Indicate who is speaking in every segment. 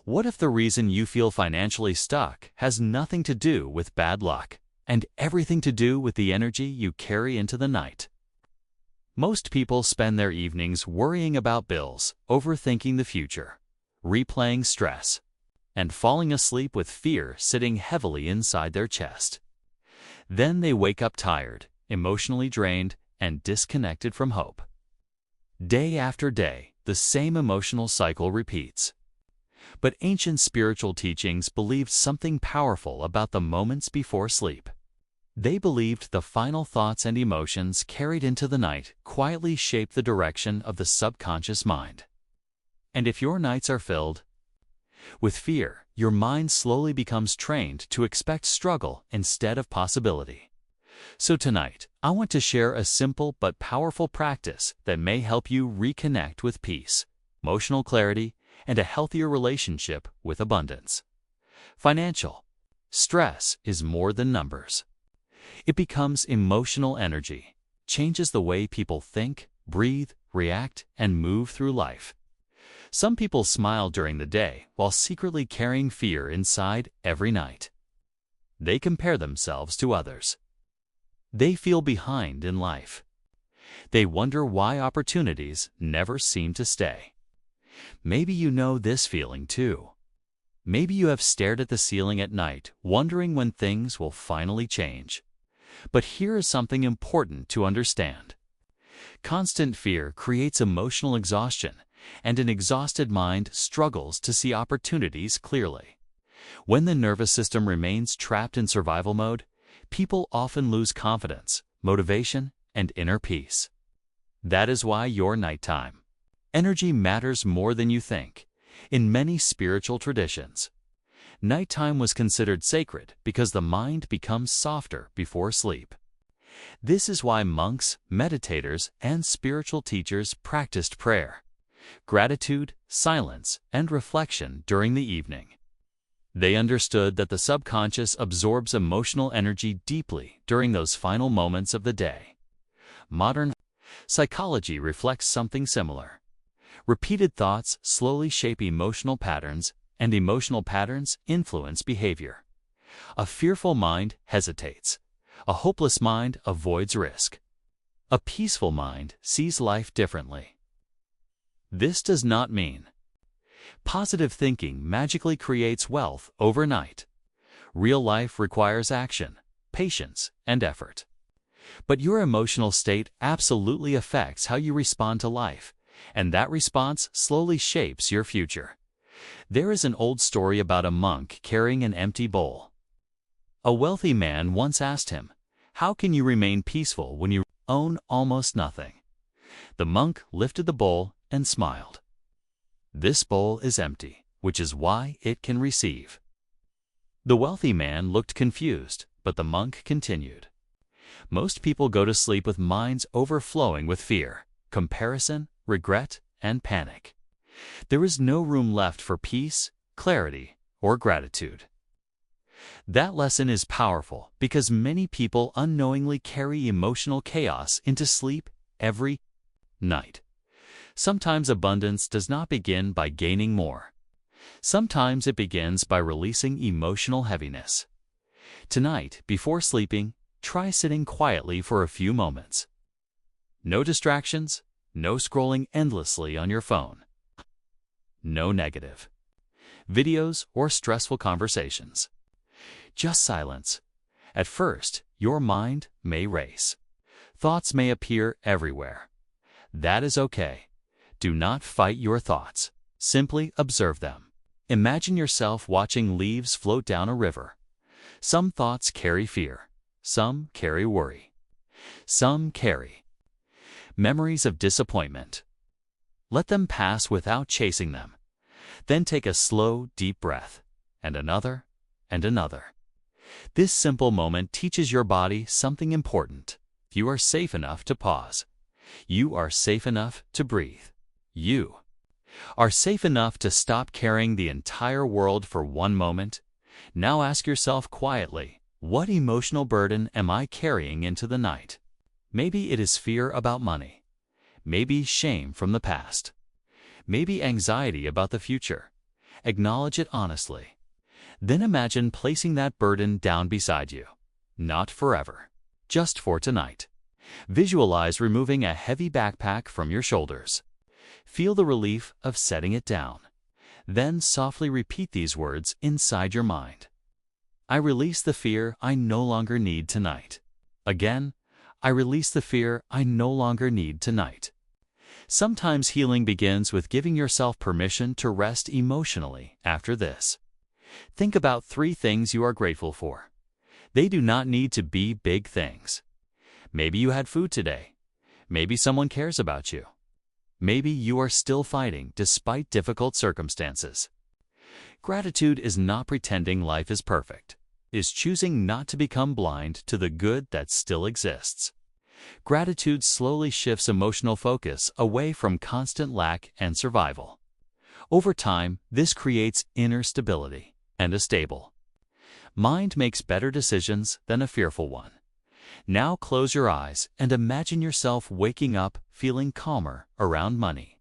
Speaker 1: What if the reason you feel financially stuck has nothing to do with bad luck and everything to do with the energy you carry into the night? Most people spend their evenings worrying about bills, overthinking the future, replaying stress, and falling asleep with fear sitting heavily inside their chest. Then they wake up tired, emotionally drained, and disconnected from hope. Day after day, the same emotional cycle repeats. But ancient spiritual teachings believed something powerful about the moments before sleep. They believed the final thoughts and emotions carried into the night quietly shape the direction of the subconscious mind. And if your nights are filled with fear, your mind slowly becomes trained to expect struggle instead of possibility. So tonight, I want to share a simple but powerful practice that may help you reconnect with peace, emotional clarity, and a healthier relationship with abundance. Financial stress is more than numbers. It becomes emotional energy, changes the way people think, breathe, react, and move through life. Some people smile during the day while secretly carrying fear inside every night. They compare themselves to others. They feel behind in life. They wonder why opportunities never seem to stay. Maybe you know this feeling too. Maybe you have stared at the ceiling at night, wondering when things will finally change. But here is something important to understand. Constant fear creates emotional exhaustion, and an exhausted mind struggles to see opportunities clearly. When the nervous system remains trapped in survival mode, people often lose confidence, motivation, and inner peace. That is why your nighttime energy matters more than you think. In many spiritual traditions, nighttime was considered sacred because the mind becomes softer before sleep. This is why monks, meditators, and spiritual teachers practiced prayer, gratitude, silence, and reflection during the evening. They understood that the subconscious absorbs emotional energy deeply during those final moments of the day. Modern psychology reflects something similar. Repeated thoughts slowly shape emotional patterns, and emotional patterns influence behavior. A fearful mind hesitates. A hopeless mind avoids risk. A peaceful mind sees life differently. This does not mean positive thinking magically creates wealth overnight. Real life requires action, patience, and effort. But your emotional state absolutely affects how you respond to life, and that response slowly shapes your future. There is an old story about a monk carrying an empty bowl. A wealthy man once asked him, "How can you remain peaceful when you own almost nothing?" The monk lifted the bowl and smiled. "This bowl is empty, which is why it can receive." The wealthy man looked confused, but the monk continued. Most people go to sleep with minds overflowing with fear, comparison, regret, and panic. There is no room left for peace, clarity, or gratitude. That lesson is powerful because many people unknowingly carry emotional chaos into sleep every night. Sometimes abundance does not begin by gaining more. Sometimes it begins by releasing emotional heaviness. Tonight, before sleeping, try sitting quietly for a few moments. No distractions, no scrolling endlessly on your phone. No negative videos or stressful conversations. Just silence. At first, your mind may race. Thoughts may appear everywhere. That is okay. Do not fight your thoughts. Simply observe them. Imagine yourself watching leaves float down a river. Some thoughts carry fear. Some carry worry. Some carry memories of disappointment. Let them pass without chasing them. Then take a slow, deep breath, and another, and another. This simple moment teaches your body something important. You are safe enough to pause. You are safe enough to breathe. You are safe enough to stop carrying the entire world for one moment. Now ask yourself quietly, what emotional burden am I carrying into the night? Maybe it is fear about money. Maybe shame from the past. Maybe anxiety about the future. Acknowledge it honestly. Then imagine placing that burden down beside you. Not forever, just for tonight. Visualize removing a heavy backpack from your shoulders. Feel the relief of setting it down. Then softly repeat these words inside your mind. I release the fear I no longer need tonight. Again, I release the fear I no longer need tonight. Sometimes healing begins with giving yourself permission to rest emotionally after this. Think about 3 things you are grateful for. They do not need to be big things. Maybe you had food today. Maybe someone cares about you. Maybe you are still fighting despite difficult circumstances. Gratitude is not pretending life is perfect. It is choosing not to become blind to the good that still exists. Gratitude slowly shifts emotional focus away from constant lack and survival. Over time, this creates inner stability and a stable mind makes better decisions than a fearful one. Now close your eyes and imagine yourself waking up feeling calmer around money.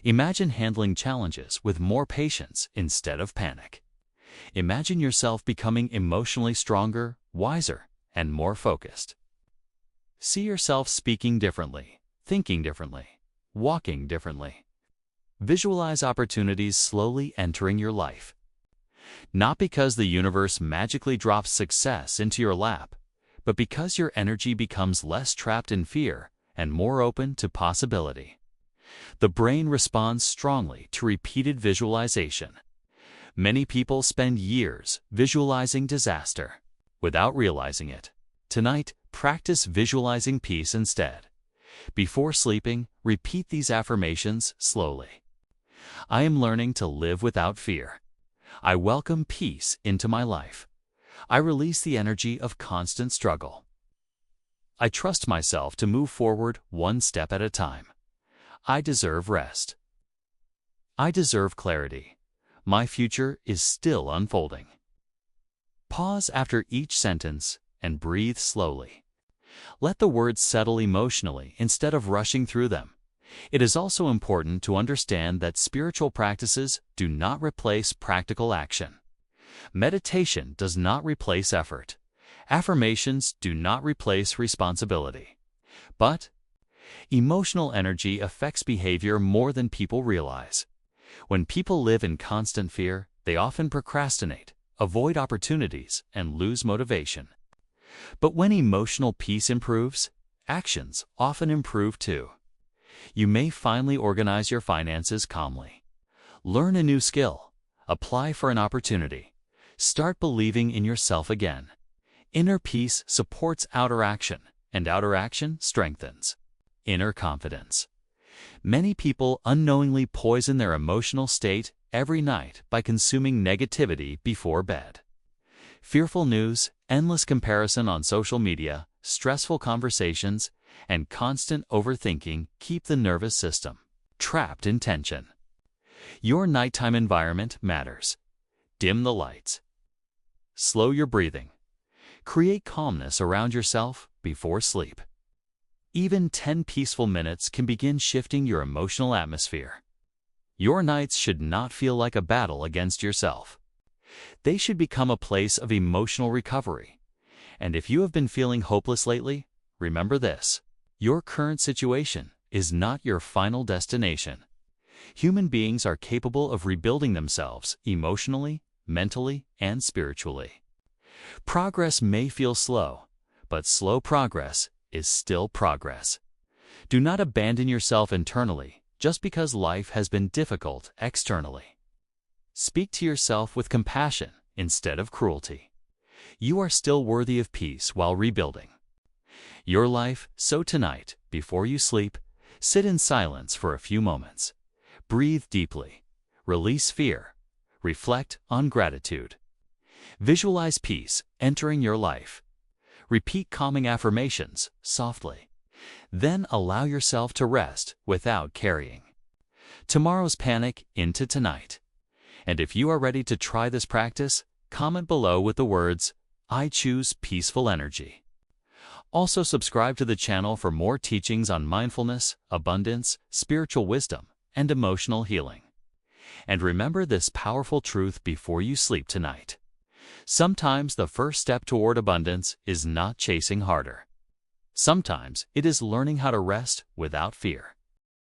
Speaker 1: Imagine handling challenges with more patience instead of panic. Imagine yourself becoming emotionally stronger, wiser, and more focused. See yourself speaking differently, thinking differently, walking differently. Visualize opportunities slowly entering your life. Not because the universe magically drops success into your lap, but because your energy becomes less trapped in fear and more open to possibility. The brain responds strongly to repeated visualization. Many people spend years visualizing disaster without realizing it. Tonight, practice visualizing peace instead. Before sleeping, repeat these affirmations slowly. I am learning to live without fear. I welcome peace into my life. I release the energy of constant struggle. I trust myself to move forward one step at a time. I deserve rest. I deserve clarity. My future is still unfolding. Pause after each sentence and breathe slowly. Let the words settle emotionally instead of rushing through them. It is also important to understand that spiritual practices do not replace practical action. Meditation does not replace effort. Affirmations do not replace responsibility. But emotional energy affects behavior more than people realize. When people live in constant fear, they often procrastinate, avoid opportunities, and lose motivation. But when emotional peace improves, actions often improve too. You may finally organize your finances calmly. Learn a new skill. Apply for an opportunity. Start believing in yourself again. Inner peace supports outer action, and outer action strengthens inner confidence. Many people unknowingly poison their emotional state every night by consuming negativity before bed. Fearful news, endless comparison on social media, stressful conversations, and constant overthinking keep the nervous system trapped in tension. Your nighttime environment matters. Dim the lights. Slow your breathing. Create calmness around yourself before sleep. Even 10 peaceful minutes can begin shifting your emotional atmosphere. Your nights should not feel like a battle against yourself. They should become a place of emotional recovery. And if you have been feeling hopeless lately, remember this: your current situation is not your final destination. Human beings are capable of rebuilding themselves emotionally, mentally, and spiritually. Progress may feel slow, but slow progress is still progress. Do not abandon yourself internally just because life has been difficult externally. Speak to yourself with compassion instead of cruelty. You are still worthy of peace while rebuilding your life. So tonight, before you sleep, sit in silence for a few moments. Breathe deeply. Release fear. Reflect on gratitude. Visualize peace entering your life. Repeat calming affirmations softly. Then allow yourself to rest without carrying tomorrow's panic into tonight. And if you are ready to try this practice, comment below with the words, "I choose peaceful energy." Also subscribe to the channel for more teachings on mindfulness, abundance, spiritual wisdom, and emotional healing. And remember this powerful truth before you sleep tonight. Sometimes the first step toward abundance is not chasing harder. Sometimes it is learning how to rest without fear.